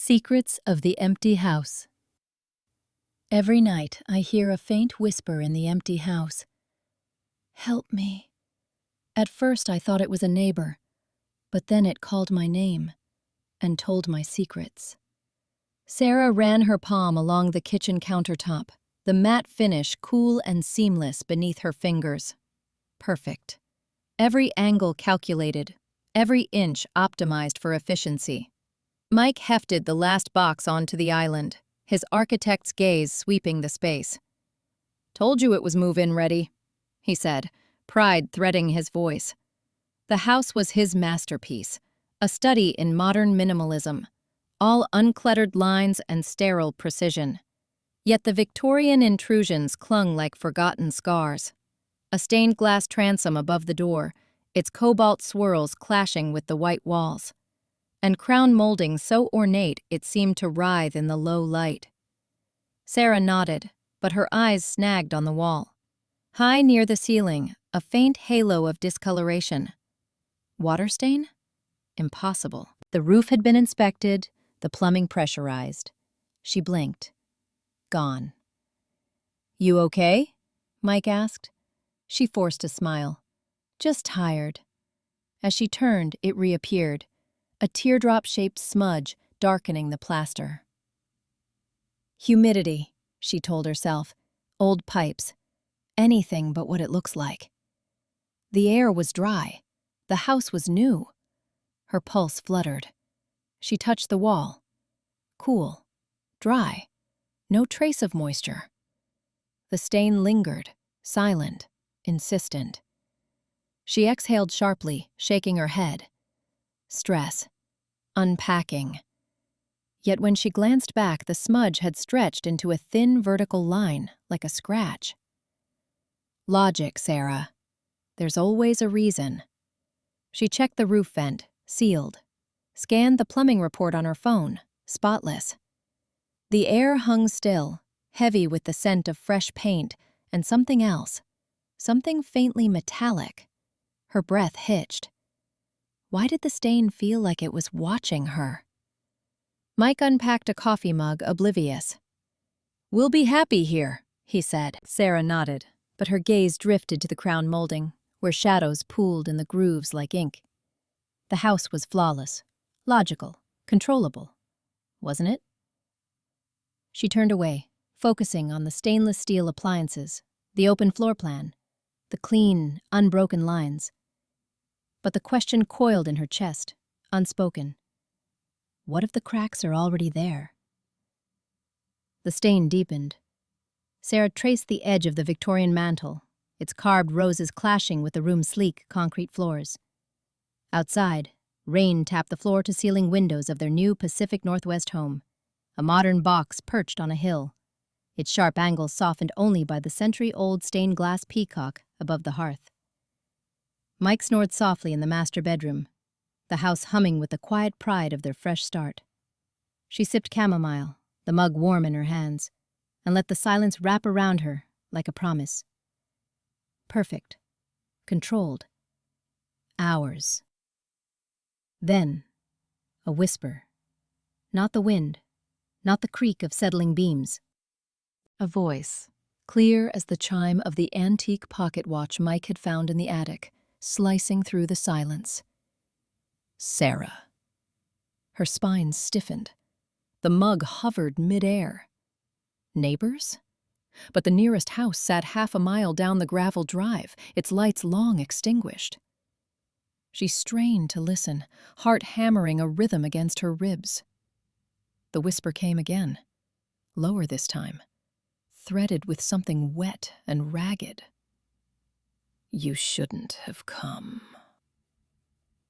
Secrets of the Empty House. Every night I hear a faint whisper in the empty house. Help me. At first I thought it was a neighbor, but then it called my name and told my secrets. Sarah ran her palm along the kitchen countertop, the matte finish cool and seamless beneath her fingers. Perfect. Every angle calculated, every inch optimized for efficiency. Mike hefted the last box onto the island, his architect's gaze sweeping the space. "Told you it was move-in ready," he said, pride threading his voice. The house was his masterpiece, a study in modern minimalism, all uncluttered lines and sterile precision. Yet the Victorian intrusions clung like forgotten scars. A stained glass transom above the door, its cobalt swirls clashing with the white walls, and crown molding so ornate it seemed to writhe in the low light. Sarah nodded, but her eyes snagged on the wall. High near the ceiling, a faint halo of discoloration. Water stain? Impossible. The roof had been inspected, the plumbing pressurized. She blinked. Gone. "You okay?" Mike asked. She forced a smile. "Just tired." As she turned, it reappeared, a teardrop-shaped smudge darkening the plaster. Humidity, she told herself. Old pipes. Anything but what it looks like. The air was dry. The house was new. Her pulse fluttered. She touched the wall. Cool. Dry. No trace of moisture. The stain lingered, silent, insistent. She exhaled sharply, shaking her head. Stress. Unpacking. Yet when she glanced back, the smudge had stretched into a thin vertical line, like a scratch. Logic, Sarah. There's always a reason. She checked the roof vent, sealed. Scanned the plumbing report on her phone, spotless. The air hung still, heavy with the scent of fresh paint and something else, something faintly metallic. Her breath hitched. Why did the stain feel like it was watching her? Mike unpacked a coffee mug, oblivious. "We'll be happy here," he said. Sarah nodded, but her gaze drifted to the crown molding, where shadows pooled in the grooves like ink. The house was flawless, logical, controllable, wasn't it? She turned away, focusing on the stainless steel appliances, the open floor plan, the clean, unbroken lines. But the question coiled in her chest, unspoken. What if the cracks are already there? The stain deepened. Sarah traced the edge of the Victorian mantel, its carved roses clashing with the room's sleek concrete floors. Outside, rain tapped the floor-to-ceiling windows of their new Pacific Northwest home, a modern box perched on a hill, its sharp angles softened only by the century-old stained glass peacock above the hearth. Mike snored softly in the master bedroom, the house humming with the quiet pride of their fresh start. She sipped chamomile, the mug warm in her hands, and let the silence wrap around her like a promise. Perfect. Controlled. Ours. Then, a whisper. Not the wind, not the creak of settling beams. A voice, clear as the chime of the antique pocket watch Mike had found in the attic, slicing through the silence. "Sarah." Her spine stiffened. The mug hovered midair. Neighbors? But the nearest house sat half a mile down the gravel drive, its lights long extinguished. She strained to listen, heart hammering a rhythm against her ribs. The whisper came again, lower this time, threaded with something wet and ragged. "You shouldn't have come."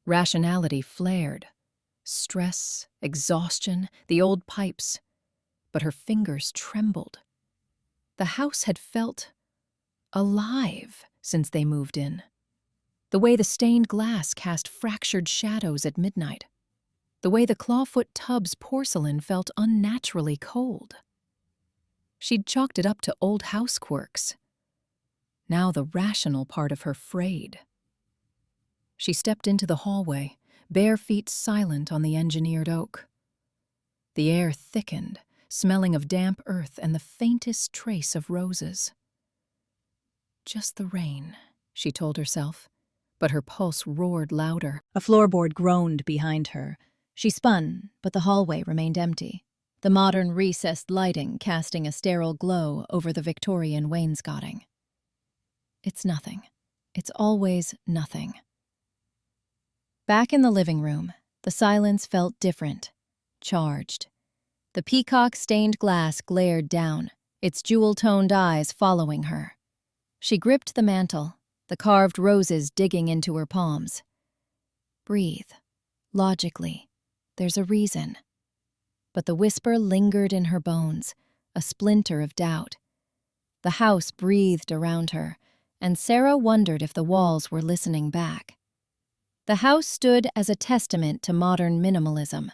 Rationality flared. Stress, exhaustion, the old pipes. But her fingers trembled. The house had felt alive since they moved in. The way the stained glass cast fractured shadows at midnight. The way the clawfoot tub's porcelain felt unnaturally cold. She'd chalked it up to old house quirks. Now the rational part of her frayed. She stepped into the hallway, bare feet silent on the engineered oak. The air thickened, smelling of damp earth and the faintest trace of roses. Just the rain, she told herself, but her pulse roared louder. A floorboard groaned behind her. She spun, but the hallway remained empty, the modern recessed lighting casting a sterile glow over the Victorian wainscoting. It's nothing. It's always nothing. Back in the living room, the silence felt different, charged. The peacock-stained glass glared down, its jewel-toned eyes following her. She gripped the mantle, the carved roses digging into her palms. Breathe. Logically. There's a reason. But the whisper lingered in her bones, a splinter of doubt. The house breathed around her, and Sarah wondered if the walls were listening back. The house stood as a testament to modern minimalism.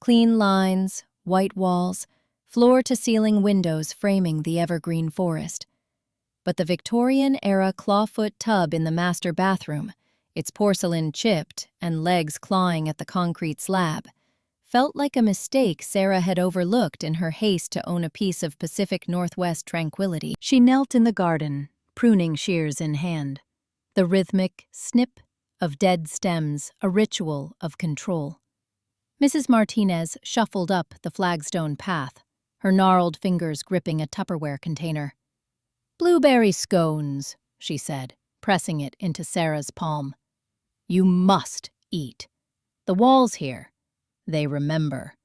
Clean lines, white walls, floor-to-ceiling windows framing the evergreen forest. But the Victorian-era clawfoot tub in the master bathroom, its porcelain chipped and legs clawing at the concrete slab, felt like a mistake Sarah had overlooked in her haste to own a piece of Pacific Northwest tranquility. She knelt in the garden, pruning shears in hand. The rhythmic snip of dead stems, a ritual of control. Mrs. Martinez shuffled up the flagstone path, her gnarled fingers gripping a Tupperware container. "Blueberry scones," she said, pressing it into Sarah's palm. "You must eat. The walls here, they remember."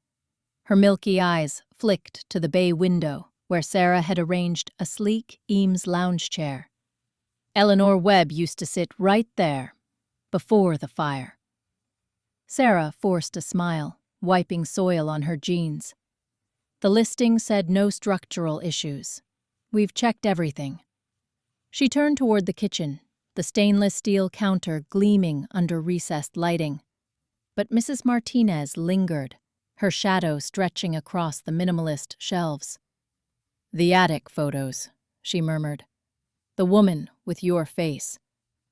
Her milky eyes flicked to the bay window where Sarah had arranged a sleek Eames lounge chair. Eleanor Webb used to sit right there, before the fire. Sarah forced a smile, wiping soil on her jeans. The listing said no structural issues. "We've checked everything." She turned toward the kitchen, the stainless steel counter gleaming under recessed lighting. But Mrs. Martinez lingered, her shadow stretching across the minimalist shelves. "The attic photos," she murmured. "The woman with your face,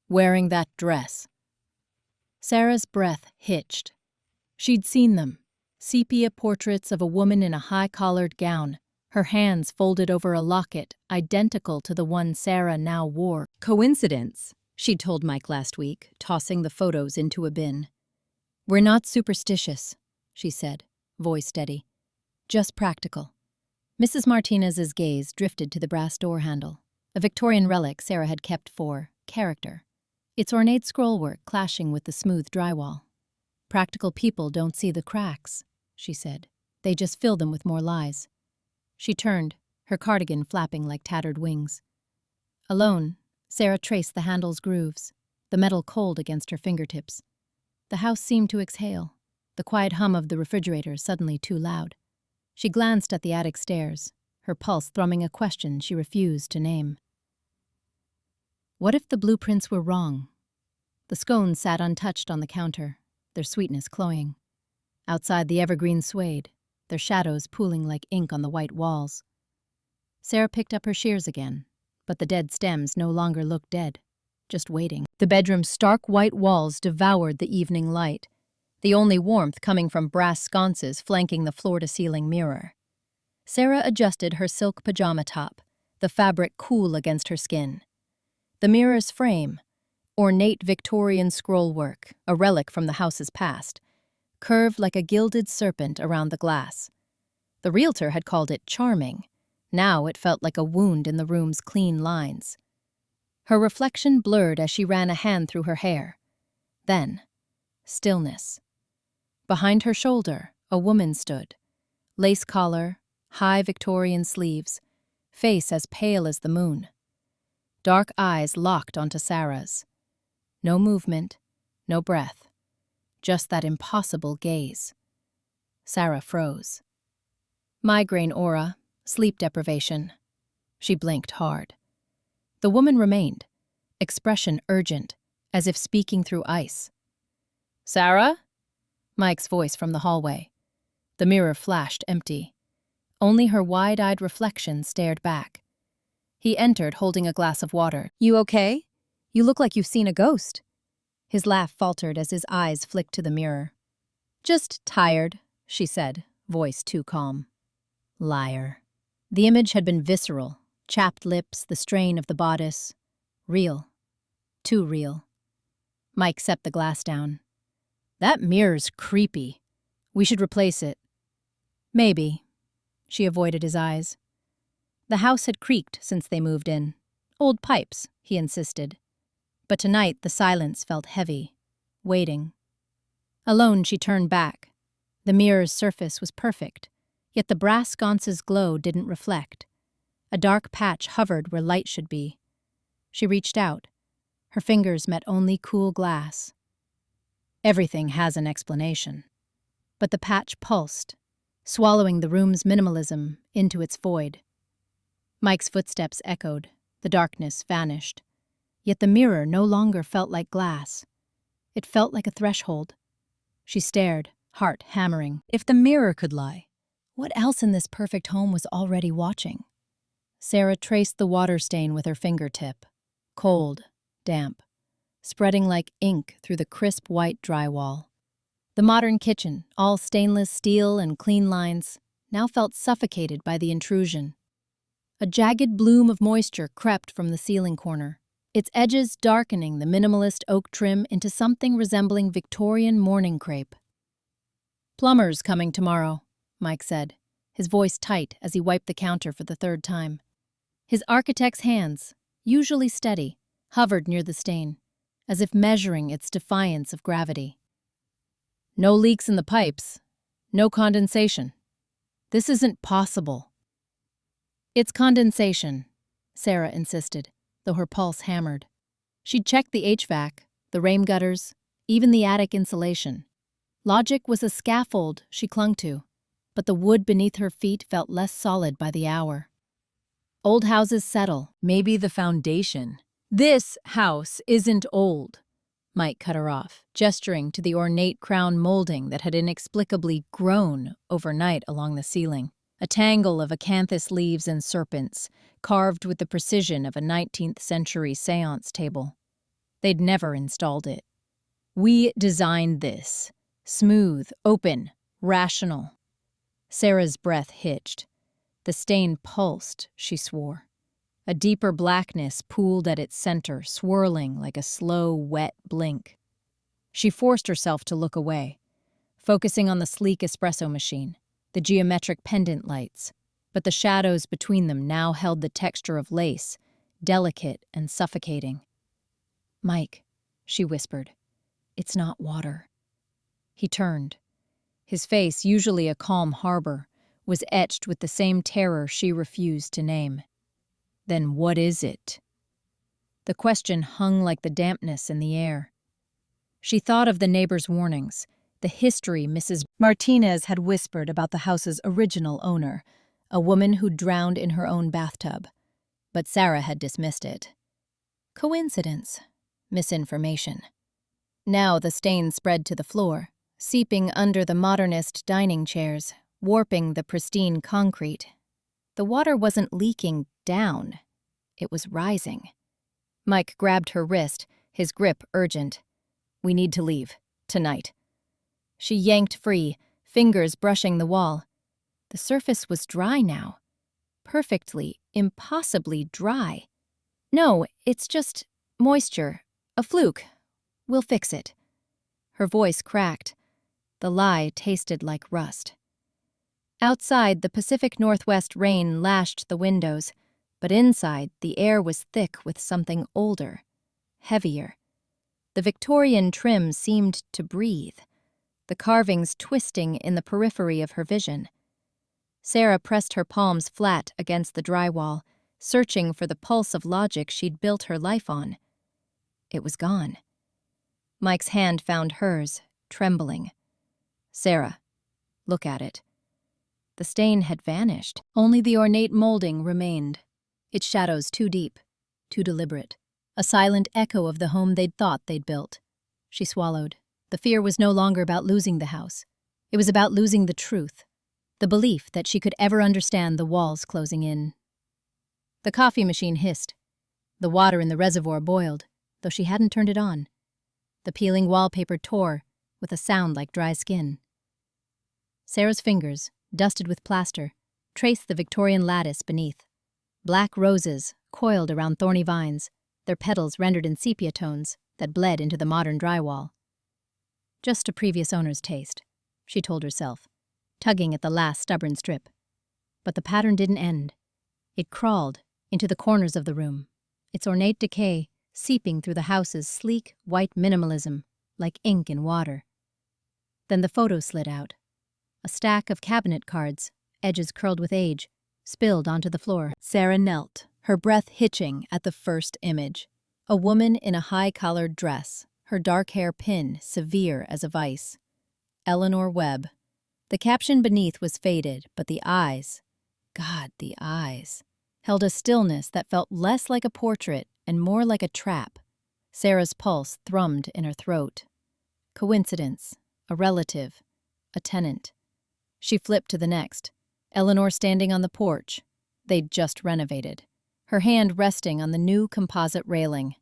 wearing that dress." Sarah's breath hitched. She'd seen them, sepia portraits of a woman in a high-collared gown, her hands folded over a locket identical to the one Sarah now wore. "Coincidence," she'd told Mike last week, tossing the photos into a bin. "We're not superstitious," she said, voice steady. "Just practical." Mrs. Martinez's gaze drifted to the brass door handle, a Victorian relic Sarah had kept for character, its ornate scrollwork clashing with the smooth drywall. "Practical people don't see the cracks," she said. "They just fill them with more lies." She turned, her cardigan flapping like tattered wings. Alone, Sarah traced the handle's grooves, the metal cold against her fingertips. The house seemed to exhale, the quiet hum of the refrigerator suddenly too loud. She glanced at the attic stairs, her pulse thrumming a question she refused to name. What if the blueprints were wrong? The scones sat untouched on the counter, their sweetness cloying. Outside the evergreen swayed, their shadows pooling like ink on the white walls. Sarah picked up her shears again, but the dead stems no longer looked dead, just waiting. The bedroom's stark white walls devoured the evening light, the only warmth coming from brass sconces flanking the floor-to-ceiling mirror. Sarah adjusted her silk pajama top, the fabric cool against her skin. The mirror's frame, ornate Victorian scrollwork, a relic from the house's past, curved like a gilded serpent around the glass. The realtor had called it charming. Now it felt like a wound in the room's clean lines. Her reflection blurred as she ran a hand through her hair. Then, stillness. Behind her shoulder, a woman stood. Lace collar, high Victorian sleeves, face as pale as the moon. Dark eyes locked onto Sarah's. No movement, no breath. Just that impossible gaze. Sarah froze. Migraine aura, sleep deprivation. She blinked hard. The woman remained, expression urgent, as if speaking through ice. "Sarah?" Mike's voice from the hallway. The mirror flashed empty. Only her wide-eyed reflection stared back. He entered holding a glass of water. "You okay? You look like you've seen a ghost." His laugh faltered as his eyes flicked to the mirror. "Just tired," she said, voice too calm. Liar. The image had been visceral, chapped lips, the strain of the bodice. Real. Too real. Mike set the glass down. That mirror's creepy. We should replace it. Maybe. She avoided his eyes. The house had creaked since they moved in. Old pipes, he insisted. But tonight the silence felt heavy, waiting. Alone, she turned back. The mirror's surface was perfect, yet the brass sconce's glow didn't reflect. A dark patch hovered where light should be. She reached out. Her fingers met only cool glass. Everything has an explanation. But the patch pulsed, swallowing the room's minimalism into its void. Mike's footsteps echoed. The darkness vanished. Yet the mirror no longer felt like glass. It felt like a threshold. She stared, heart hammering. If the mirror could lie, what else in this perfect home was already watching? Sarah traced the water stain with her fingertip. Cold, damp, spreading like ink through the crisp white drywall. The modern kitchen, all stainless steel and clean lines, now felt suffocated by the intrusion. A jagged bloom of moisture crept from the ceiling corner, its edges darkening the minimalist oak trim into something resembling Victorian morning crepe. "Plumber's coming tomorrow," Mike said, his voice tight as he wiped the counter for the third time. His architect's hands, usually steady, hovered near the stain, as if measuring its defiance of gravity. "No leaks in the pipes. No condensation. This isn't possible." "It's condensation," Sarah insisted, though her pulse hammered. She'd checked the HVAC, the rain gutters, even the attic insulation. Logic was a scaffold she clung to, but the wood beneath her feet felt less solid by the hour. Old houses settle, maybe the foundation. "This house isn't old," Mike cut her off, gesturing to the ornate crown molding that had inexplicably grown overnight along the ceiling. A tangle of acanthus leaves and serpents, carved with the precision of a 19th century seance table. They'd never installed it. "We designed this. Smooth, open, rational." Sarah's breath hitched. The stain pulsed, she swore. A deeper blackness pooled at its center, swirling like a slow, wet blink. She forced herself to look away, focusing on the sleek espresso machine, the geometric pendant lights, but the shadows between them now held the texture of lace, delicate and suffocating. "Mike," she whispered, "it's not water." He turned. His face, usually a calm harbor, was etched with the same terror she refused to name. "Then what is it?" The question hung like the dampness in the air. She thought of the neighbors' warnings, the history Mrs. Martinez had whispered about the house's original owner, a woman who drowned in her own bathtub. But Sarah had dismissed it. Coincidence. Misinformation. Now the stain spread to the floor, seeping under the modernist dining chairs, warping the pristine concrete. The water wasn't leaking down. It was rising. Mike grabbed her wrist, his grip urgent. "We need to leave. Tonight." She yanked free, fingers brushing the wall. The surface was dry now. Perfectly, impossibly dry. "No, it's just moisture. A fluke. We'll fix it." Her voice cracked. The lie tasted like rust. Outside, the Pacific Northwest rain lashed the windows, but inside, the air was thick with something older, heavier. The Victorian trim seemed to breathe, the carvings twisting in the periphery of her vision. Sarah pressed her palms flat against the drywall, searching for the pulse of logic she'd built her life on. It was gone. Mike's hand found hers, trembling. "Sarah, look at it." The stain had vanished. Only the ornate molding remained, its shadows too deep, too deliberate. A silent echo of the home they'd thought they'd built. She swallowed. The fear was no longer about losing the house. It was about losing the truth, the belief that she could ever understand the walls closing in. The coffee machine hissed. The water in the reservoir boiled, though she hadn't turned it on. The peeling wallpaper tore, with a sound like dry skin. Sarah's fingers, dusted with plaster, traced the Victorian lattice beneath. Black roses coiled around thorny vines, their petals rendered in sepia tones that bled into the modern drywall. Just a previous owner's taste, she told herself, tugging at the last stubborn strip. But the pattern didn't end. It crawled into the corners of the room, its ornate decay seeping through the house's sleek, white minimalism like ink in water. Then the photo slid out. A stack of cabinet cards, edges curled with age, spilled onto the floor. Sarah knelt, her breath hitching at the first image. A woman in a high-collared dress, her dark hair pinned severe as a vice. Eleanor Webb. The caption beneath was faded, but the eyes, God, the eyes, held a stillness that felt less like a portrait and more like a trap. Sarah's pulse thrummed in her throat. Coincidence, a relative, a tenant. She flipped to the next. Eleanor standing on the porch. They'd just renovated. Her hand resting on the new composite railing.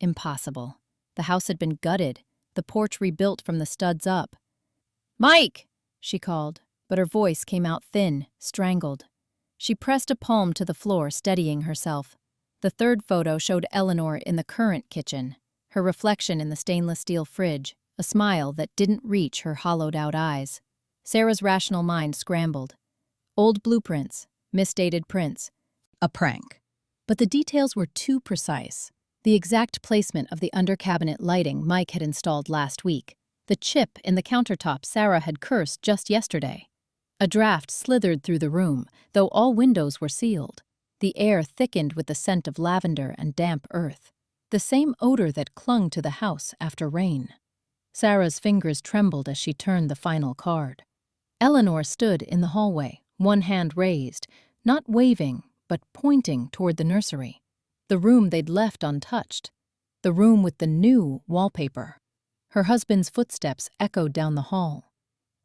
Impossible. The house had been gutted, the porch rebuilt from the studs up. "Mike!" she called, but her voice came out thin, strangled. She pressed a palm to the floor, steadying herself. The third photo showed Eleanor in the current kitchen, her reflection in the stainless steel fridge, a smile that didn't reach her hollowed-out eyes. Sarah's rational mind scrambled. Old blueprints, misdated prints. A prank. But the details were too precise. The exact placement of the under-cabinet lighting Mike had installed last week. The chip in the countertop Sarah had cursed just yesterday. A draft slithered through the room, though all windows were sealed. The air thickened with the scent of lavender and damp earth, the same odor that clung to the house after rain. Sarah's fingers trembled as she turned the final card. Eleanor stood in the hallway, one hand raised, not waving, but pointing toward the nursery. The room they'd left untouched. The room with the new wallpaper. Her husband's footsteps echoed down the hall.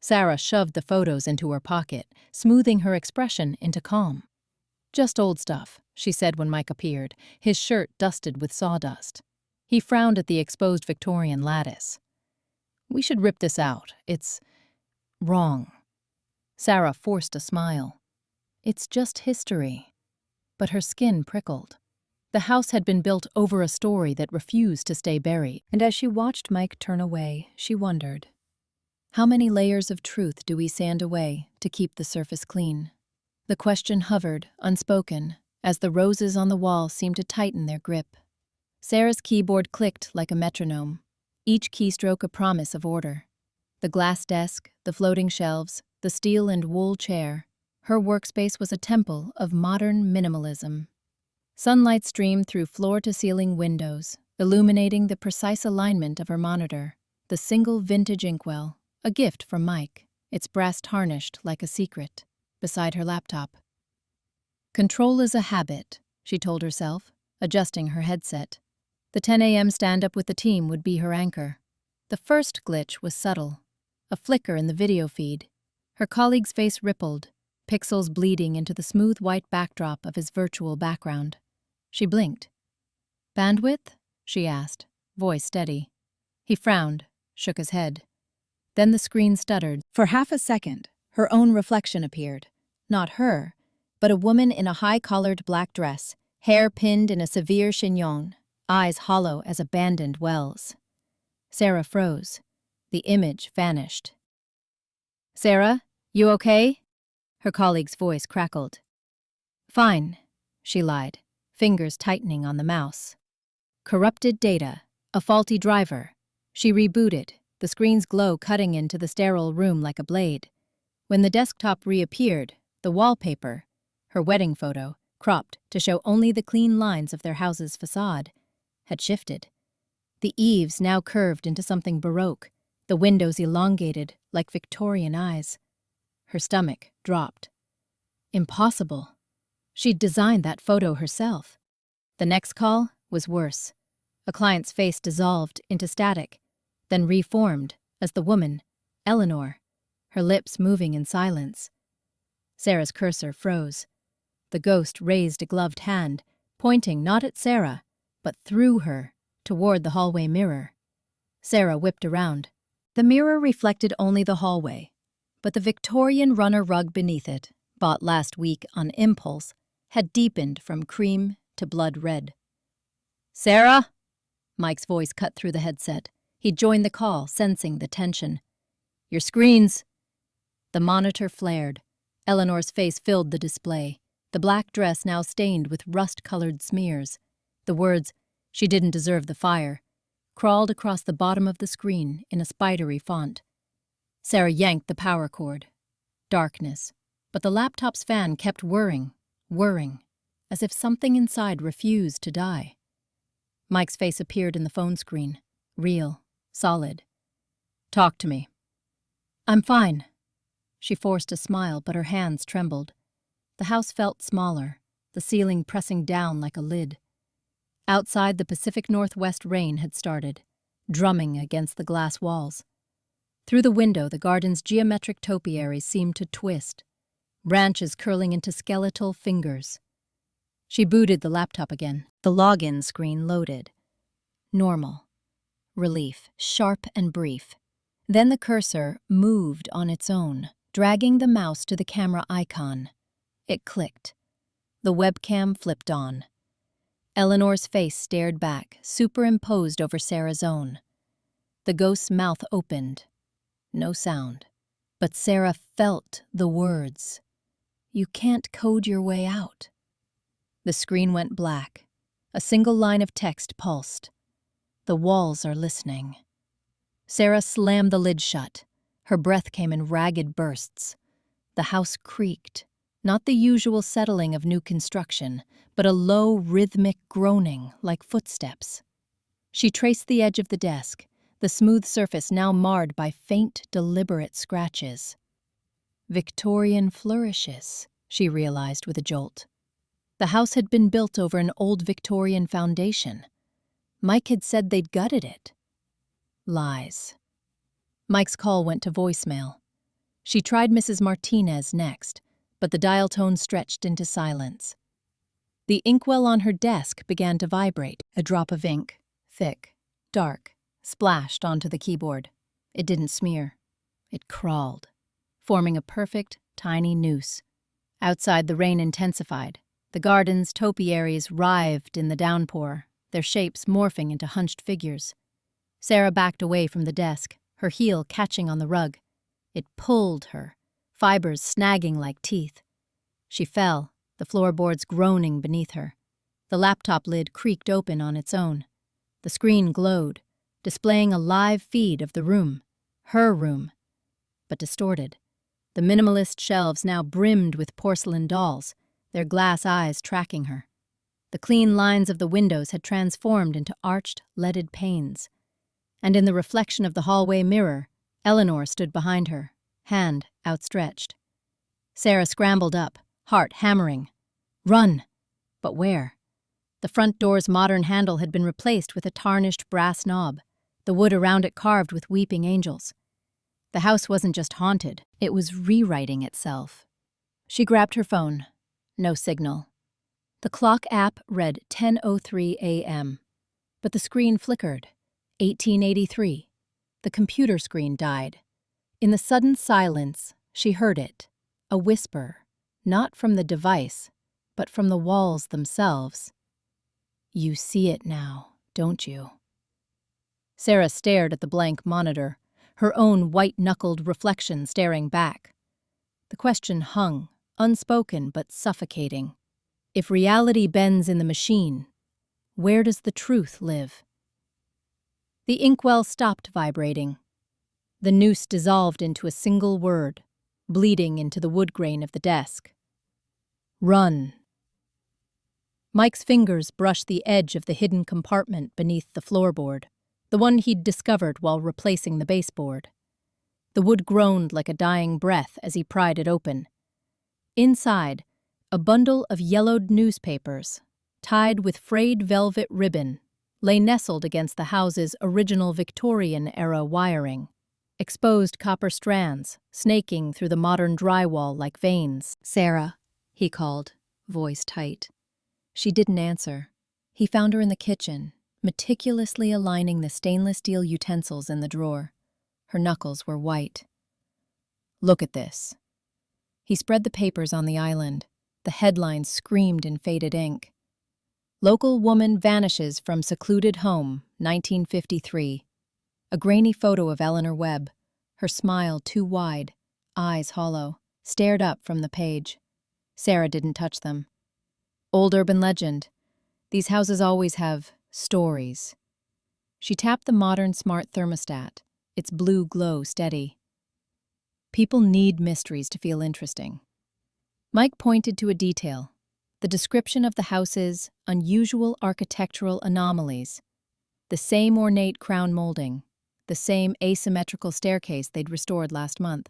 Sarah shoved the photos into her pocket, smoothing her expression into calm. "Just old stuff," she said when Mike appeared, his shirt dusted with sawdust. He frowned at the exposed Victorian lattice. "We should rip this out. It's wrong." Sarah forced a smile. "It's just history." But her skin prickled. The house had been built over a story that refused to stay buried, and as she watched Mike turn away, she wondered, how many layers of truth do we sand away to keep the surface clean? The question hovered, unspoken, as the roses on the wall seemed to tighten their grip. Sarah's keyboard clicked like a metronome, each keystroke a promise of order. The glass desk, the floating shelves, the steel and wool chair. Her workspace was a temple of modern minimalism. Sunlight streamed through floor-to-ceiling windows, illuminating the precise alignment of her monitor, the single vintage inkwell, a gift from Mike, its brass tarnished like a secret, beside her laptop. Control is a habit, she told herself, adjusting her headset. The 10 a.m. stand-up with the team would be her anchor. The first glitch was subtle, a flicker in the video feed. Her colleague's face rippled, pixels bleeding into the smooth white backdrop of his virtual background. She blinked. "Bandwidth?" she asked, voice steady. He frowned, shook his head. Then the screen stuttered. For half a second, her own reflection appeared. Not her, but a woman in a high-collared black dress, hair pinned in a severe chignon, eyes hollow as abandoned wells. Sarah froze. The image vanished. "Sarah, you okay?" Her colleague's voice crackled. "Fine," she lied, fingers tightening on the mouse. Corrupted data, a faulty driver. She rebooted, the screen's glow cutting into the sterile room like a blade. When the desktop reappeared, the wallpaper, her wedding photo, cropped to show only the clean lines of their house's facade, had shifted. The eaves now curved into something baroque, the windows elongated like Victorian eyes. Her stomach dropped. Impossible. She'd designed that photo herself. The next call was worse. A client's face dissolved into static, then reformed as the woman, Eleanor, her lips moving in silence. Sarah's cursor froze. The ghost raised a gloved hand, pointing not at Sarah, but through her, toward the hallway mirror. Sarah whipped around. The mirror reflected only the hallway, but the Victorian runner rug beneath it, bought last week on impulse, had deepened from cream to blood red. "Sarah?" Mike's voice cut through the headset. He joined the call, sensing the tension. "Your screens." The monitor flared. Eleanor's face filled the display, the black dress now stained with rust-colored smears. The words, "She didn't deserve the fire," crawled across the bottom of the screen in a spidery font. Sarah yanked the power cord. Darkness. But the laptop's fan kept whirring, as if something inside refused to die. Mike's face appeared in the phone screen. Real. Solid. "Talk to me." "I'm fine." She forced a smile, but her hands trembled. The house felt smaller, the ceiling pressing down like a lid. Outside, the Pacific Northwest rain had started, drumming against the glass walls. Through the window, the garden's geometric topiaries seemed to twist, branches curling into skeletal fingers. She booted the laptop again. The login screen loaded. Normal. Relief, sharp and brief. Then the cursor moved on its own, dragging the mouse to the camera icon. It clicked. The webcam flipped on. Eleanor's face stared back, superimposed over Sarah's own. The ghost's mouth opened. No sound. But Sarah felt the words. "You can't code your way out." The screen went black. A single line of text pulsed. "The walls are listening." Sarah slammed the lid shut. Her breath came in ragged bursts. The house creaked, not the usual settling of new construction, but a low, rhythmic groaning like footsteps. She traced the edge of the desk, the smooth surface now marred by faint, deliberate scratches. Victorian flourishes, she realized with a jolt. The house had been built over an old Victorian foundation. Mike had said they'd gutted it. Lies. Mike's call went to voicemail. She tried Mrs. Martinez next, but the dial tone stretched into silence. The inkwell on her desk began to vibrate. A drop of ink, thick, dark, splashed onto the keyboard. It didn't smear. It crawled, forming a perfect, tiny noose. Outside, the rain intensified. The garden's topiaries writhed in the downpour, their shapes morphing into hunched figures. Sarah backed away from the desk, her heel catching on the rug. It pulled her, fibers snagging like teeth. She fell, the floorboards groaning beneath her. The laptop lid creaked open on its own. The screen glowed, displaying a live feed of the room, her room, but distorted. The minimalist shelves now brimmed with porcelain dolls, their glass eyes tracking her. The clean lines of the windows had transformed into arched, leaded panes. And in the reflection of the hallway mirror, Eleanor stood behind her, hand outstretched. Sarah scrambled up, heart hammering. Run! But where? The front door's modern handle had been replaced with a tarnished brass knob, the wood around it carved with weeping angels. The house wasn't just haunted, it was rewriting itself. She grabbed her phone. No signal. The clock app read 10:03 a.m., but the screen flickered. 1883. The computer screen died. In the sudden silence, she heard it, a whisper, not from the device, but from the walls themselves. "You see it now, don't you?" Sarah stared at the blank monitor, her own white-knuckled reflection staring back. The question hung, unspoken but suffocating. If reality bends in the machine, where does the truth live? The inkwell stopped vibrating. The noose dissolved into a single word, bleeding into the wood grain of the desk. Run. Mike's fingers brushed the edge of the hidden compartment beneath the floorboard, the one he'd discovered while replacing the baseboard. The wood groaned like a dying breath as he pried it open. Inside, a bundle of yellowed newspapers, tied with frayed velvet ribbon, lay nestled against the house's original Victorian-era wiring. Exposed copper strands, snaking through the modern drywall like veins. "Sarah," he called, voice tight. She didn't answer. He found her in the kitchen, meticulously aligning the stainless steel utensils in the drawer. Her knuckles were white. Look at this. He spread the papers on the island. The headlines screamed in faded ink. Local woman vanishes from secluded home, 1953. A grainy photo of Eleanor Webb, her smile too wide, eyes hollow, stared up from the page. Sarah didn't touch them. Old urban legend. These houses always have stories. She tapped the modern smart thermostat, its blue glow steady. People need mysteries to feel interesting. Mike pointed to a detail, the description of the house's unusual architectural anomalies. The same ornate crown molding, the same asymmetrical staircase they'd restored last month.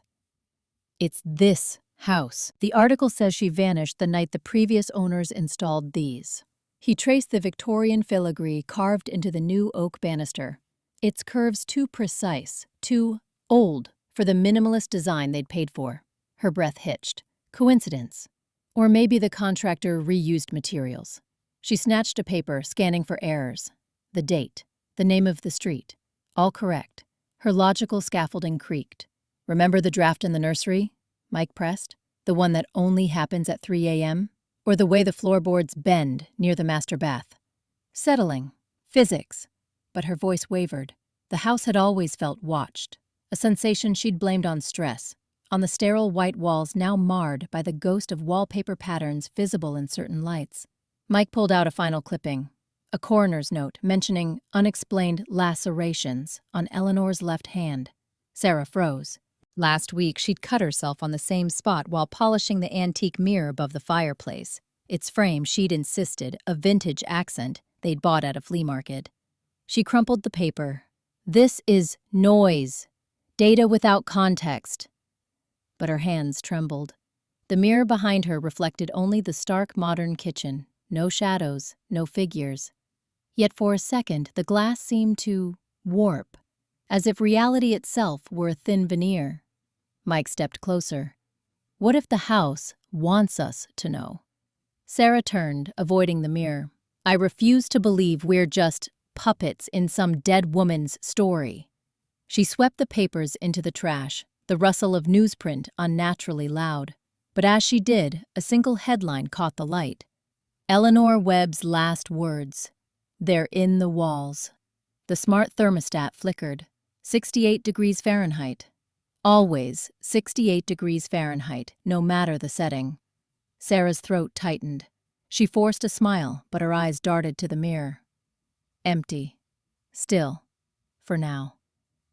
It's this house. The article says she vanished the night the previous owners installed these. He traced the Victorian filigree carved into the new oak banister. Its curves too precise, too old for the minimalist design they'd paid for. Her breath hitched. Coincidence? Or maybe the contractor reused materials. She snatched a paper, scanning for errors. The date, the name of the street. All correct. Her logical scaffolding creaked. Remember the draft in the nursery? Mike pressed. The one that only happens at 3 a.m.? Or the way the floorboards bend near the master bath? Settling. Physics. But her voice wavered. The house had always felt watched. A sensation she'd blamed on stress. On the sterile white walls now marred by the ghost of wallpaper patterns visible in certain lights. Mike pulled out a final clipping. A coroner's note mentioning unexplained lacerations on Eleanor's left hand. Sarah froze. Last week, she'd cut herself on the same spot while polishing the antique mirror above the fireplace. Its frame, she'd insisted, a vintage accent they'd bought at a flea market. She crumpled the paper. This is noise. Data without context. But her hands trembled. The mirror behind her reflected only the stark modern kitchen. No shadows, no figures. Yet for a second, the glass seemed to warp, as if reality itself were a thin veneer. Mike stepped closer. What if the house wants us to know? Sarah turned, avoiding the mirror. I refuse to believe we're just puppets in some dead woman's story. She swept the papers into the trash, the rustle of newsprint unnaturally loud. But as she did, a single headline caught the light. Eleanor Webb's last words. They're in the walls. The smart thermostat flickered. 68 degrees Fahrenheit. Always 68 degrees Fahrenheit, no matter the setting. Sarah's throat tightened. She forced a smile, but her eyes darted to the mirror. Empty. Still. For now.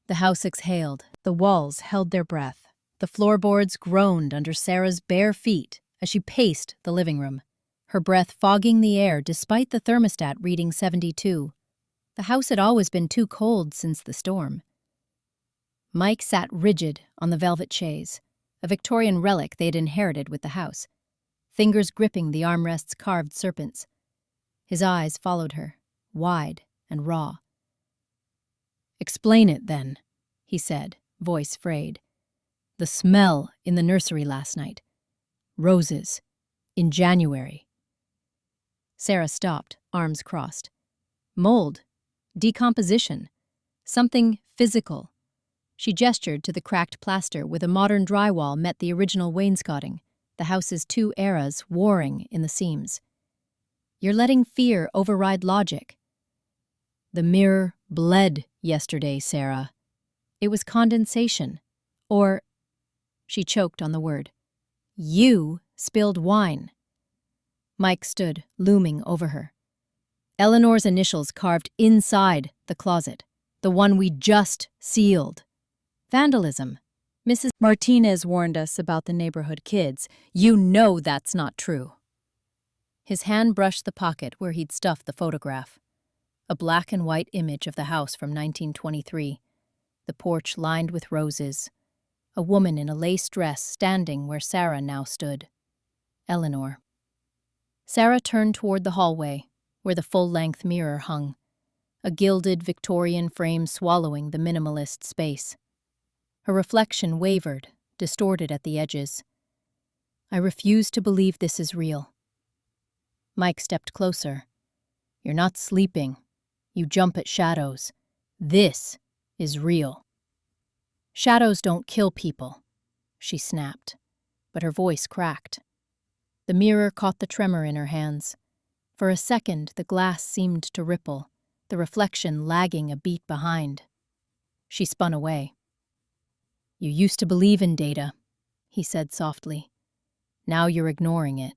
The house exhaled. The walls held their breath. The floorboards groaned under Sarah's bare feet as she paced the living room, her breath fogging the air despite the thermostat reading 72. The house had always been too cold since the storm. Mike sat rigid on the velvet chaise, a Victorian relic they had inherited with the house, fingers gripping the armrest's carved serpents. His eyes followed her, wide and raw. Explain it, then, he said, voice frayed. The smell in the nursery last night. Roses. In January. Sarah stopped, arms crossed. Mold. Decomposition. Something physical. She gestured to the cracked plaster where the modern drywall met the original wainscoting, the house's two eras warring in the seams. You're letting fear override logic. The mirror bled yesterday, Sarah. It was condensation. Or, she choked on the word, you spilled wine. Mike stood, looming over her. Eleanor's initials carved inside the closet, the one we just sealed. Vandalism. Mrs. Martinez warned us about the neighborhood kids. You know that's not true. His hand brushed the pocket where he'd stuffed the photograph. A black and white image of the house from 1923. The porch lined with roses. A woman in a lace dress standing where Sarah now stood. Eleanor. Sarah turned toward the hallway, where the full-length mirror hung, a gilded Victorian frame swallowing the minimalist space. Her reflection wavered, distorted at the edges. I refuse to believe this is real. Mike stepped closer. You're not sleeping. You jump at shadows. This is real. Shadows don't kill people. she snapped, but her voice cracked. The mirror caught the tremor in her hands. For a second, the glass seemed to ripple, the reflection lagging a beat behind. She spun away. "You used to believe in data," he said softly. "Now you're ignoring it."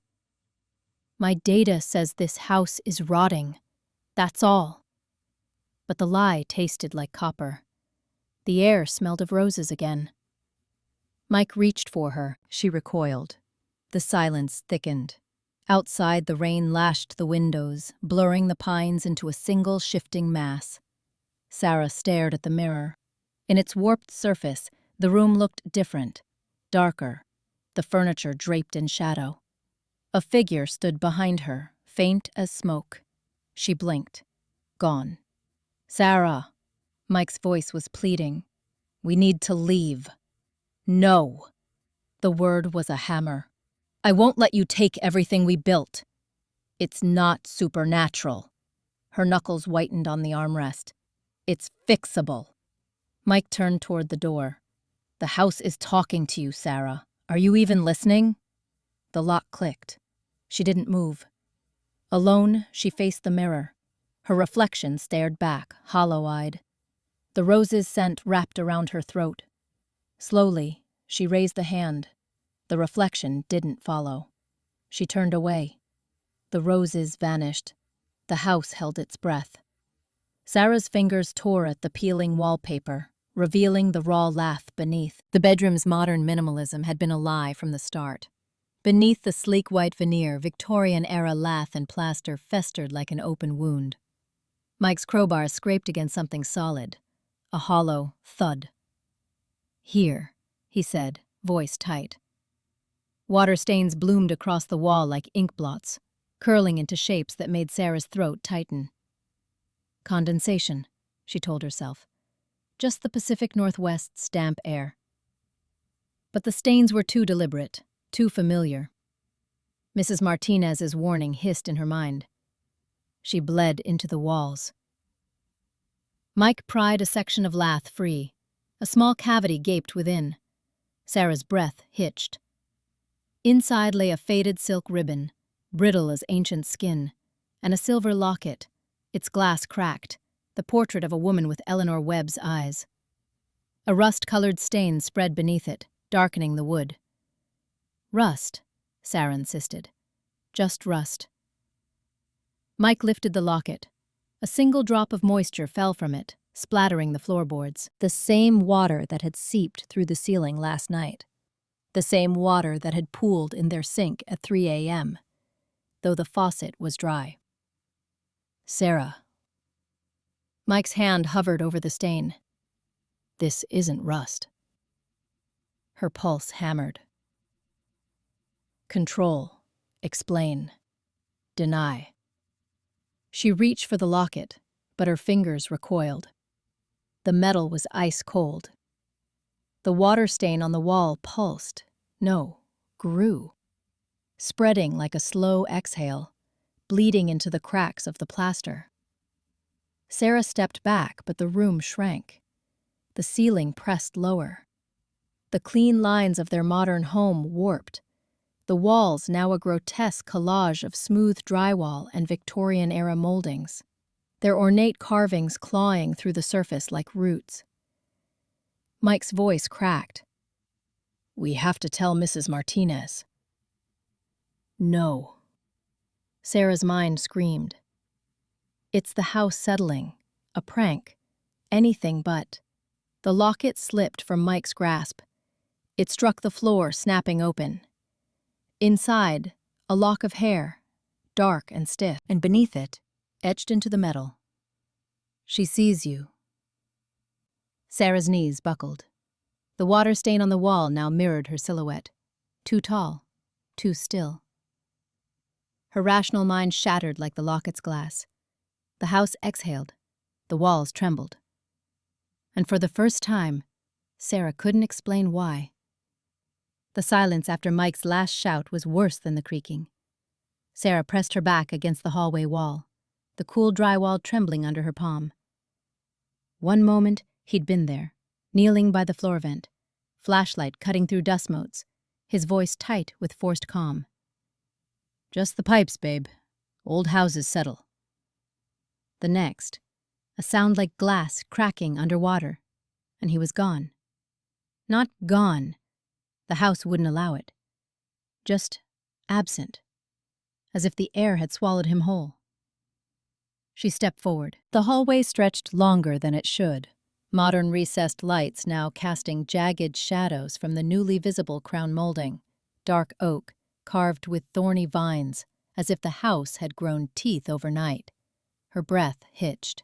"My data says this house is rotting. That's all." But the lie tasted like copper. The air smelled of roses again. Mike reached for her. She recoiled. The silence thickened. Outside, the rain lashed the windows, blurring the pines into a single shifting mass. Sarah stared at the mirror. In its warped surface, the room looked different, darker, the furniture draped in shadow. A figure stood behind her, faint as smoke. She blinked. Gone. "Sarah," Mike's voice was pleading. "We need to leave." "No." The word was a hammer. "I won't let you take everything we built." "It's not supernatural." Her knuckles whitened on the armrest. "It's fixable." Mike turned toward the door. "The house is talking to you, Sarah. Are you even listening?" The lock clicked. She didn't move. Alone, she faced the mirror. Her reflection stared back, hollow-eyed. The rose's scent wrapped around her throat. Slowly, she raised a hand. The reflection didn't follow. She turned away. The roses vanished. The house held its breath. Sarah's fingers tore at the peeling wallpaper, revealing the raw lath beneath. The bedroom's modern minimalism had been a lie from the start. Beneath the sleek white veneer, Victorian-era lath and plaster festered like an open wound. Mike's crowbar scraped against something solid, a hollow thud. "Here," he said, voice tight. Water stains bloomed across the wall like ink blots, curling into shapes that made Sarah's throat tighten. Condensation, she told herself. Just the Pacific Northwest's damp air. But the stains were too deliberate, too familiar. Mrs. Martinez's warning hissed in her mind. She bled into the walls. Mike pried a section of lath free. A small cavity gaped within. Sarah's breath hitched. Inside lay a faded silk ribbon, brittle as ancient skin, and a silver locket, its glass cracked, the portrait of a woman with Eleanor Webb's eyes. A rust-colored stain spread beneath it, darkening the wood. "Rust," Sarah insisted. "Just rust." Mike lifted the locket. A single drop of moisture fell from it, splattering the floorboards. The same water that had seeped through the ceiling last night. The same water that had pooled in their sink at 3 a.m., though the faucet was dry. "Sarah." Mike's hand hovered over the stain. "This isn't rust." Her pulse hammered. Control. Explain. Deny. She reached for the locket, but her fingers recoiled. The metal was ice cold. The water stain on the wall pulsed, no, grew, spreading like a slow exhale, bleeding into the cracks of the plaster. Sarah stepped back, but the room shrank. The ceiling pressed lower. The clean lines of their modern home warped. The walls now a grotesque collage of smooth drywall and Victorian-era moldings, their ornate carvings clawing through the surface like roots. Mike's voice cracked. "We have to tell Mrs. Martinez." "No." Sarah's mind screamed. It's the house settling, a prank, anything but. The locket slipped from Mike's grasp. It struck the floor, snapping open. Inside, a lock of hair, dark and stiff, and beneath it, etched into the metal. "She sees you." Sarah's knees buckled. The water stain on the wall now mirrored her silhouette. Too tall, too still. Her rational mind shattered like the locket's glass. The house exhaled. The walls trembled. And for the first time, Sarah couldn't explain why. The silence after Mike's last shout was worse than the creaking. Sarah pressed her back against the hallway wall, the cool drywall trembling under her palm. One moment, he'd been there, kneeling by the floor vent, flashlight cutting through dust motes, his voice tight with forced calm. "Just the pipes, babe. Old houses settle." The next, a sound like glass cracking underwater, and he was gone. Not gone. The house wouldn't allow it. Just absent, as if the air had swallowed him whole. She stepped forward. The hallway stretched longer than it should, modern recessed lights now casting jagged shadows from the newly visible crown molding, dark oak, carved with thorny vines, as if the house had grown teeth overnight. Her breath hitched.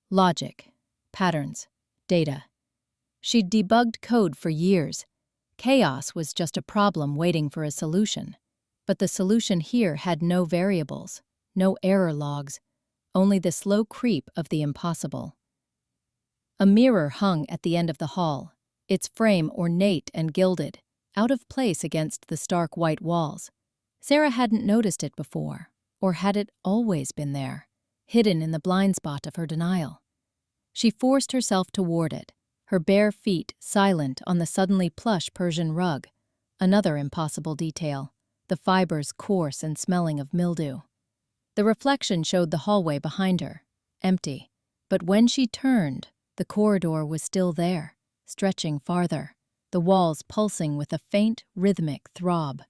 Logic, patterns, data. She'd debugged code for years. Chaos was just a problem waiting for a solution. But the solution here had no variables, no error logs, only the slow creep of the impossible. A mirror hung at the end of the hall, its frame ornate and gilded, out of place against the stark white walls. Sarah hadn't noticed it before, or had it always been there, hidden in the blind spot of her denial. She forced herself toward it, her bare feet silent on the suddenly plush Persian rug, another impossible detail, the fibers coarse and smelling of mildew. The reflection showed the hallway behind her, empty, but when she turned, the corridor was still there, stretching farther, the walls pulsing with a faint, rhythmic throb.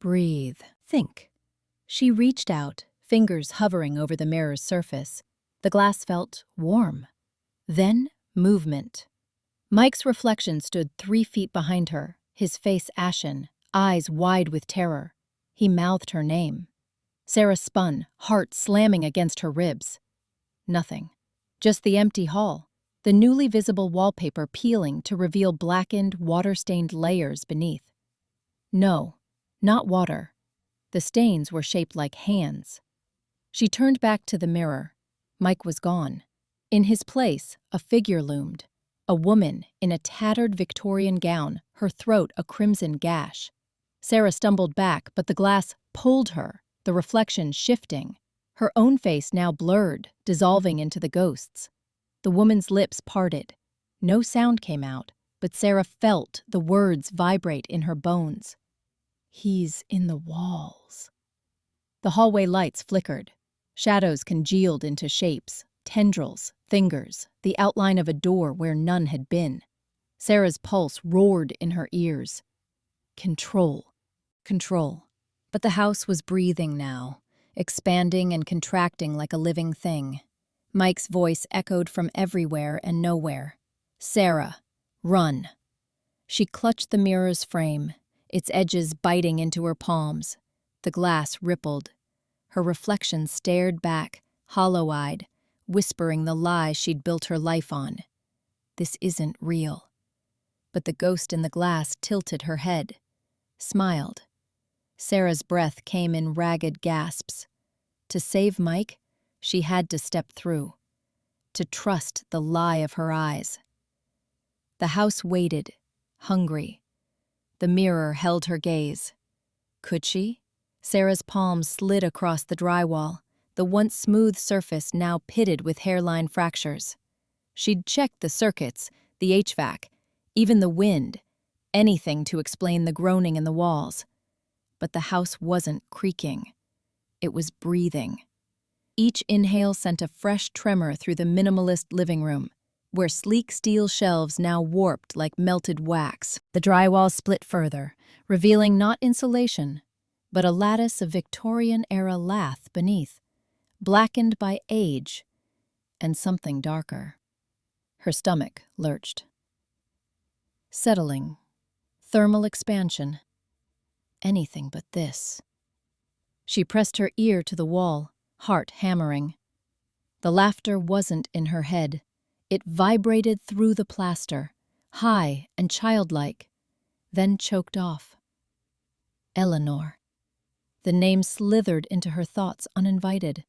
Breathe. Think. She reached out, fingers hovering over the mirror's surface. The glass felt warm. Then, movement. Mike's reflection stood 3 feet behind her, his face ashen, eyes wide with terror. He mouthed her name. Sarah spun, heart slamming against her ribs. Nothing. Just the empty hall, the newly visible wallpaper peeling to reveal blackened, water-stained layers beneath. No, not water. The stains were shaped like hands. She turned back to the mirror. Mike was gone. In his place, a figure loomed. A woman in a tattered Victorian gown, her throat a crimson gash. Sarah stumbled back, but the glass pulled her, the reflection shifting. Her own face now blurred, dissolving into the ghosts. The woman's lips parted. No sound came out, but Sarah felt the words vibrate in her bones. "He's in the walls." The hallway lights flickered. Shadows congealed into shapes, tendrils, fingers, the outline of a door where none had been. Sarah's pulse roared in her ears. Control. Control. But the house was breathing now, expanding and contracting like a living thing. Mike's voice echoed from everywhere and nowhere. "Sarah, run." She clutched the mirror's frame, its edges biting into her palms. The glass rippled. Her reflection stared back, hollow-eyed, whispering the lie she'd built her life on. This isn't real. But the ghost in the glass tilted her head, smiled. Sarah's breath came in ragged gasps. To save Mike, she had to step through, to trust the lie of her eyes. The house waited, hungry. The mirror held her gaze. Could she? Sarah's palms slid across the drywall, the once smooth surface now pitted with hairline fractures. She'd checked the circuits, the HVAC, even the wind, anything to explain the groaning in the walls. But the house wasn't creaking. It was breathing. Each inhale sent a fresh tremor through the minimalist living room, where sleek steel shelves now warped like melted wax. The drywall split further, revealing not insulation, but a lattice of Victorian-era lath beneath, blackened by age and something darker. Her stomach lurched. Settling. Thermal expansion. Anything but this. She pressed her ear to the wall, heart hammering. The laughter wasn't in her head. It vibrated through the plaster, high and childlike, then choked off. Eleanor. The name slithered into her thoughts uninvited.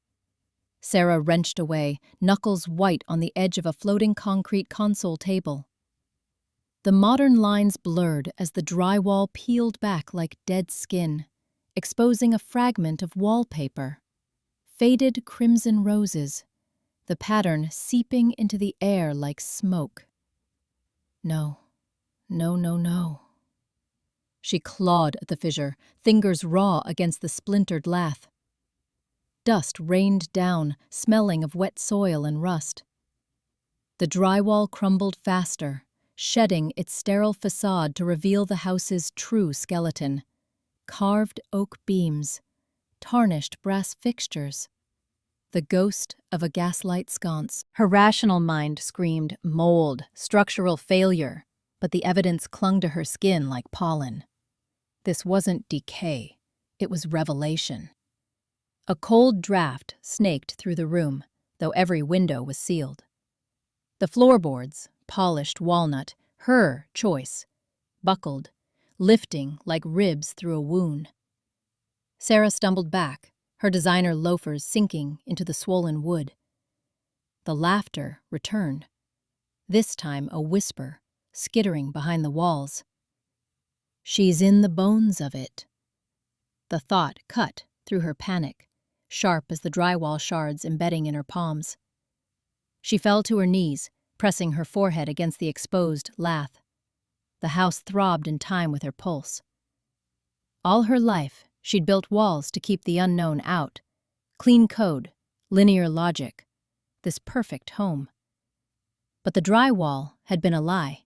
Sarah wrenched away, knuckles white on the edge of a floating concrete console table. The modern lines blurred as the drywall peeled back like dead skin, exposing a fragment of wallpaper. Faded crimson roses, the pattern seeping into the air like smoke. No, no, no, no. She clawed at the fissure, fingers raw against the splintered lath. Dust rained down, smelling of wet soil and rust. The drywall crumbled faster, shedding its sterile facade to reveal the house's true skeleton. Carved oak beams, tarnished brass fixtures. The ghost of a gaslight sconce. Her rational mind screamed mold, structural failure, but the evidence clung to her skin like pollen. This wasn't decay, it was revelation. A cold draft snaked through the room, though every window was sealed. The floorboards, polished walnut, her choice, buckled, lifting like ribs through a wound. Sarah stumbled back, her designer loafers sinking into the swollen wood. The laughter returned, this time a whisper, skittering behind the walls. She's in the bones of it. The thought cut through her panic, sharp as the drywall shards embedding in her palms. She fell to her knees, pressing her forehead against the exposed lath. The house throbbed in time with her pulse. All her life, she'd built walls to keep the unknown out. Clean code, linear logic, this perfect home. But the drywall had been a lie,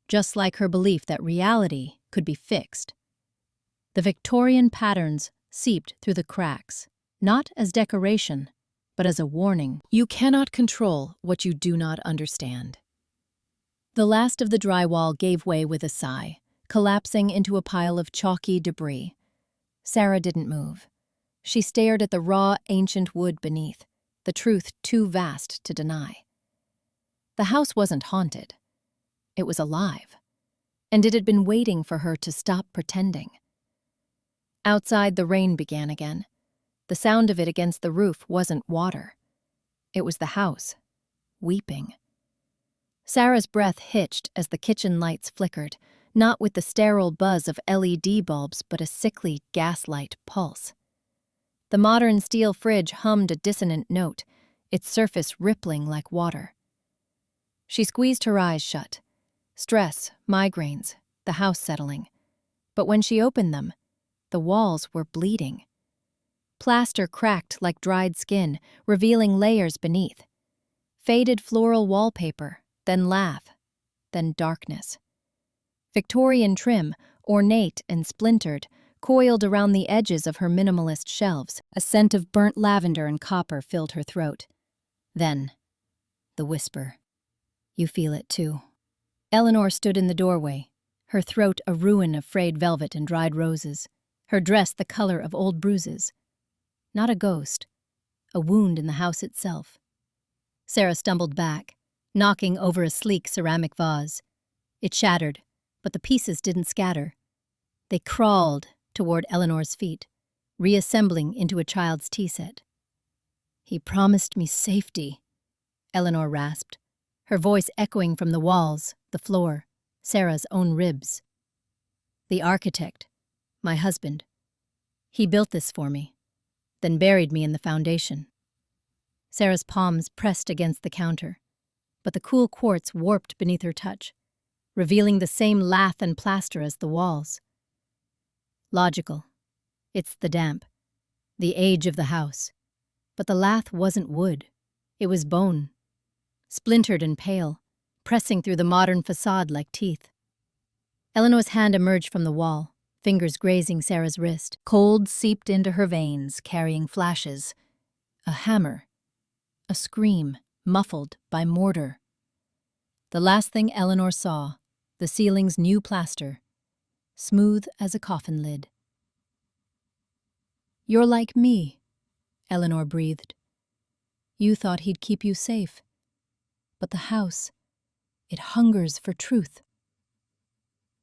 just like her belief that reality could be fixed. The Victorian patterns seeped through the cracks, not as decoration, but as a warning. You cannot control what you do not understand. The last of the drywall gave way with a sigh, collapsing into a pile of chalky debris. Sarah didn't move. She stared at the raw, ancient wood beneath, the truth too vast to deny. The house wasn't haunted. It was alive, and it had been waiting for her to stop pretending. Outside, the rain began again. The sound of it against the roof wasn't water. It was the house, weeping. Sarah's breath hitched as the kitchen lights flickered, not with the sterile buzz of LED bulbs, but a sickly gaslight pulse. The modern steel fridge hummed a dissonant note, its surface rippling like water. She squeezed her eyes shut. Stress, migraines, the house settling. But when she opened them, the walls were bleeding. Plaster cracked like dried skin, revealing layers beneath. Faded floral wallpaper, then lath, then darkness. Victorian trim, ornate and splintered, coiled around the edges of her minimalist shelves. A scent of burnt lavender and copper filled her throat. Then, the whisper. You feel it too. Eleanor stood in the doorway, her throat a ruin of frayed velvet and dried roses, her dress the color of old bruises. Not a ghost, a wound in the house itself. Sarah stumbled back, knocking over a sleek ceramic vase. It shattered, but the pieces didn't scatter. They crawled toward Eleanor's feet, reassembling into a child's tea set. He promised me safety, Eleanor rasped, her voice echoing from the walls, the floor, Sarah's own ribs. The architect, my husband, he built this for me, then buried me in the foundation. Sarah's palms pressed against the counter, but the cool quartz warped beneath her touch, revealing the same lath and plaster as the walls. Logical. It's the damp, the age of the house. But the lath wasn't wood. It was bone, splintered and pale, pressing through the modern facade like teeth. Eleanor's hand emerged from the wall, fingers grazing Sarah's wrist. Cold seeped into her veins, carrying flashes. A hammer. A scream, muffled by mortar. The last thing Eleanor saw, the ceiling's new plaster, smooth as a coffin lid. You're like me, Eleanor breathed. You thought he'd keep you safe. But the house, it hungers for truth.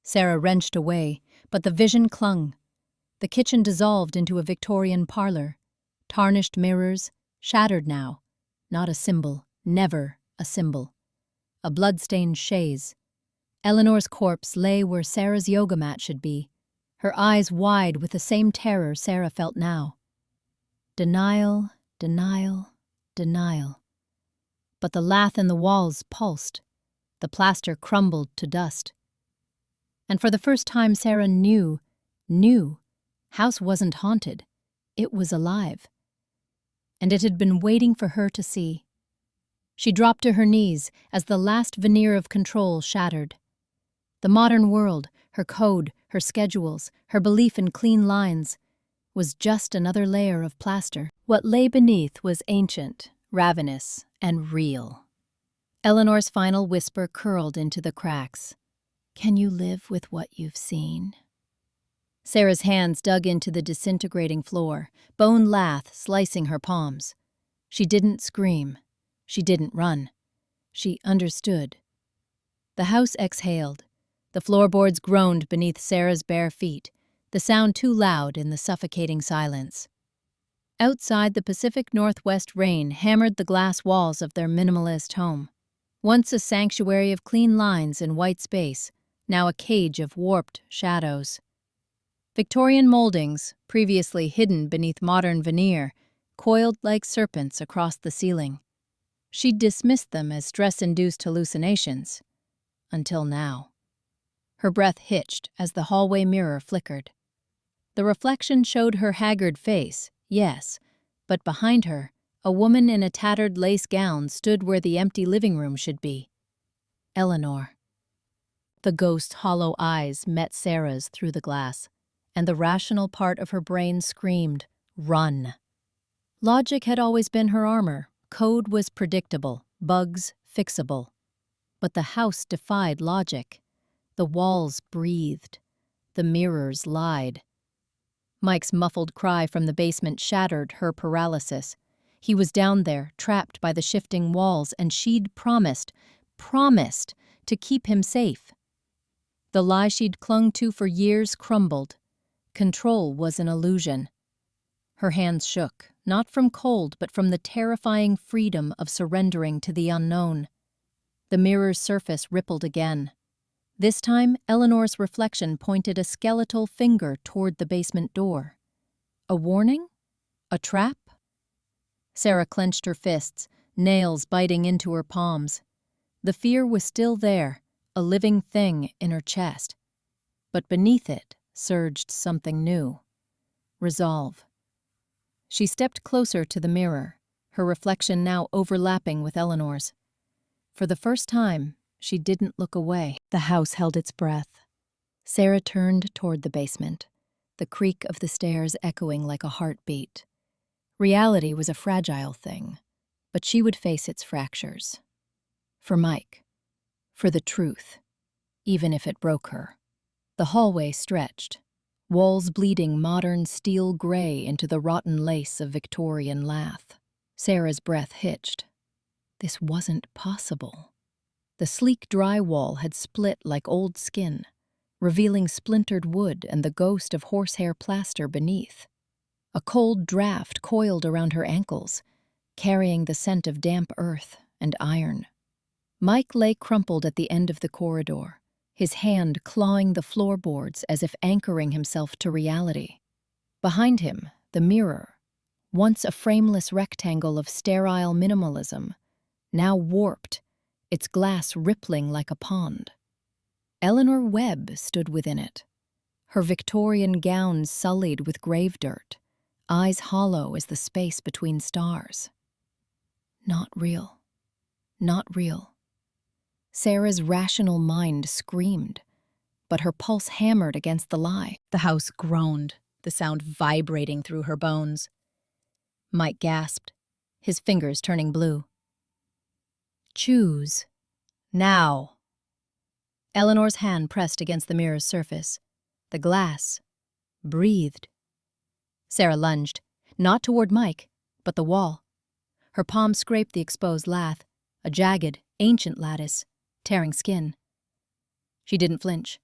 Sarah wrenched away, but the vision clung. The kitchen dissolved into a Victorian parlor. Tarnished mirrors, shattered now. Not a symbol, never a symbol. A blood-stained chaise. Eleanor's corpse lay where Sarah's yoga mat should be, her eyes wide with the same terror Sarah felt now. Denial, denial, denial. But the lath in the walls pulsed. The plaster crumbled to dust. And for the first time, Sarah knew, house wasn't haunted. It was alive. And it had been waiting for her to see. She dropped to her knees as the last veneer of control shattered. The modern world, her code, her schedules, her belief in clean lines, was just another layer of plaster. What lay beneath was ancient, ravenous, and real. Eleanor's final whisper curled into the cracks. "Can you live with what you've seen?" Sarah's hands dug into the disintegrating floor, bone lath slicing her palms. She didn't scream. She didn't run. She understood. The house exhaled. The floorboards groaned beneath Sarah's bare feet, the sound too loud in the suffocating silence. Outside, the Pacific Northwest rain hammered the glass walls of their minimalist home. Once a sanctuary of clean lines and white space, now a cage of warped shadows. Victorian moldings, previously hidden beneath modern veneer, coiled like serpents across the ceiling. She'd dismissed them as stress-induced hallucinations. Until now. Her breath hitched as the hallway mirror flickered. The reflection showed her haggard face, yes, but behind her, a woman in a tattered lace gown stood where the empty living room should be. Eleanor. The ghost's hollow eyes met Sarah's through the glass, and the rational part of her brain screamed, "Run!" Logic had always been her armor. Code was predictable, bugs fixable. But the house defied logic. The walls breathed. The mirrors lied. Mike's muffled cry from the basement shattered her paralysis. He was down there, trapped by the shifting walls, and she'd promised to keep him safe. The lie she'd clung to for years crumbled. Control was an illusion. Her hands shook, not from cold, but from the terrifying freedom of surrendering to the unknown. The mirror's surface rippled again. This time, Eleanor's reflection pointed a skeletal finger toward the basement door. A warning? A trap? Sarah clenched her fists, nails biting into her palms. The fear was still there, a living thing in her chest. But beneath it surged something new. Resolve. She stepped closer to the mirror, her reflection now overlapping with Eleanor's. For the first time, she didn't look away. The house held its breath. Sarah turned toward the basement, the creak of the stairs echoing like a heartbeat. Reality was a fragile thing, but she would face its fractures. For Mike. For the truth, even if it broke her. The hallway stretched, walls bleeding modern steel gray into the rotten lace of Victorian lath. Sarah's breath hitched. This wasn't possible. The sleek drywall had split like old skin, revealing splintered wood and the ghost of horsehair plaster beneath. A cold draft coiled around her ankles, carrying the scent of damp earth and iron. Mike lay crumpled at the end of the corridor, his hand clawing the floorboards as if anchoring himself to reality. Behind him, the mirror, once a frameless rectangle of sterile minimalism, now warped, its glass rippling like a pond. Eleanor Webb stood within it, her Victorian gown sullied with grave dirt, eyes hollow as the space between stars. Not real. Not real. Sarah's rational mind screamed, but her pulse hammered against the lie. The house groaned, the sound vibrating through her bones. Mike gasped, his fingers turning blue. Choose. Now. Eleanor's hand pressed against the mirror's surface. The glass breathed. Sarah lunged, not toward Mike, but the wall. Her palm scraped the exposed lath, a jagged, ancient lattice, tearing skin. She didn't flinch.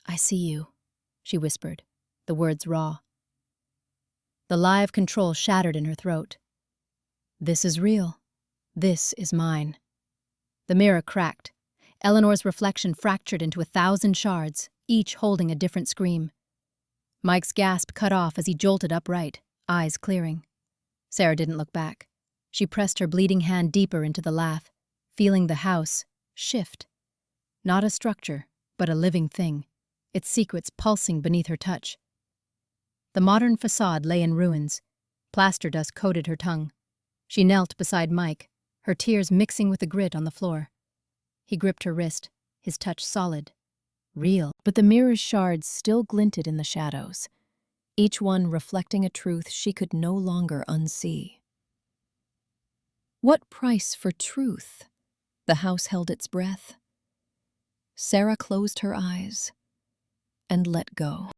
"I see you," she whispered, the words raw. The lie of control shattered in her throat. This is real. This is mine. The mirror cracked. Eleanor's reflection fractured into 1,000 shards, each holding a different scream. Mike's gasp cut off as he jolted upright, eyes clearing. Sarah didn't look back. She pressed her bleeding hand deeper into the lath, feeling the house, shift. Not a structure, but a living thing, its secrets pulsing beneath her touch. The modern facade lay in ruins. Plaster dust coated her tongue. She knelt beside Mike, her tears mixing with the grit on the floor. He gripped her wrist, his touch solid, real, but the mirror's shards still glinted in the shadows, each one reflecting a truth she could no longer unsee. What price for truth? The house held its breath. Sarah closed her eyes and let go.